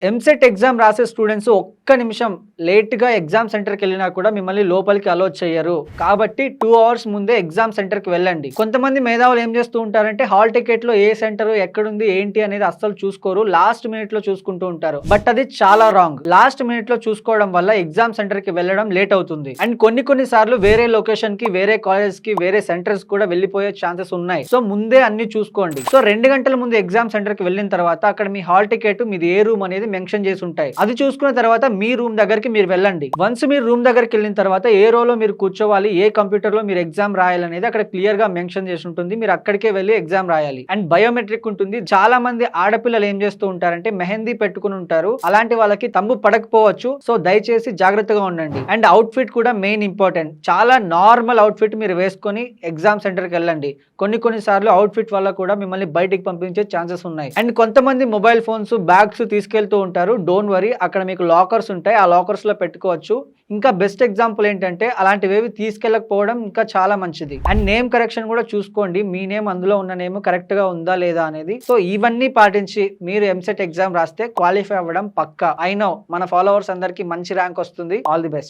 EAMCET exam రాసే students ఒక్క నిమిషం లేట్‌గా ఎగ్జామ్ సెంటర్‌కి వెళ్ళినా కూడా మిమ్మల్ని లోపలికి అలో చెయ్యరు. కాబట్టి 2 అవర్స్ ముందే ఎగ్జామ్ సెంటర్‌కి వెళ్ళండి. కొంతమంది మేధావులు ఏం చేస్తూ ఉంటారంటే హాల్ టికెట్‌లో ఏ సెంటర్ ఎక్కడుంది ఏంటి అనేది అస్సలు చూసుకోరు. లాస్ట్ మినిట్‌లో చూసుకుంటూ ఉంటారు. బట్ అది చాలా రాంగ్. లాస్ట్ మినిట్‌లో చూసుకోవడం వల్ల ఎగ్జామ్ సెంటర్‌కి వెళ్ళడం లేట్ అవుతుంది. అండ్ కొన్ని సార్లు వేరే లొకేషన్‌కి, వేరే కాలేజ్‌కి, వేరే సెంటర్స్ కూడా వెళ్ళిపోయే ఛాన్సెస్ ఉన్నాయి. సో ముందే అన్ని చూసుకోండి. సో 2 గంటల ముందు ఎగ్జామ్ సెంటర్‌కి వెళ్ళిన తర్వాత అక్కడ మీ హాల్ టికెట్ మీది ఏ రూమ్ అనేది మెన్షన్ చేసి ఉంటాయి. అది చూసుకున్న తర్వాత మీ రూమ్ దగ్గరికి మీరు వెళ్ళండి. వన్స్ మీరు రూమ్ దగ్గరికి వెళ్ళిన తర్వాత ఏ రోలో మీరు కూర్చోవాలి, ఏ కంప్యూటర్ లో మీరు ఎగ్జామ్ రాయాలనేది అక్కడ క్లియర్ గా మెన్షన్ చేసి ఉంటుంది. మీరు అక్కడికే వెళ్ళి ఎగ్జామ్ రాయాలి. అండ్ బయోమెట్రిక్ ఉంటుంది. చాలా మంది ఆడపిల్లలు ఏం చేస్తూ ఉంటారంటే మెహందీ పెట్టుకుని ఉంటారు. అలాంటి వాళ్ళకి తంబు పడకపోవచ్చు. సో దయచేసి జాగ్రత్తగా ఉండండి. అండ్ అవుట్ ఫిట్ కూడా మెయిన్ ఇంపార్టెంట్. చాలా నార్మల్ అవుట్ ఫిట్ మీరు వేసుకొని ఎగ్జామ్ సెంటర్కి వెళ్ళండి. కొన్ని సార్లు అవుట్ ఫిట్ వల్ల కూడా మిమ్మల్ని బయటికి పంపించే ఛాన్సెస్ ఉన్నాయి. అండ్ కొంతమంది మొబైల్ ఫోన్స్, బ్యాగ్స్ తీసుకెళ్తూ ఉంటారు. డోంట్ వరీ, అక్కడ మీకు లాకర్స్ ఉంటాయి. ఆ లాకర్స్ లో పెట్టుకోవచ్చు. ఇంకా బెస్ట్ ఎగ్జాంపుల్ ఏంటంటే అలాంటివేవి తీసుకెళ్ళకపోవడం ఇంకా చాలా మంచిది. అండ్ నేమ్ కరెక్షన్ కూడా చూసుకోండి. మీ నేమ్ అందులో ఉన్న నేమ్ కరెక్ట్ గా ఉందా లేదా అనేది. సో ఇవన్నీ పాటించి మీరు ఎంసెట్ ఎగ్జామ్ రాస్తే క్వాలిఫై అవ్వడం పక్కా. ఐ నో మన ఫాలోవర్స్ అందరికి మంచి ర్యాంక్ వస్తుంది. All the best.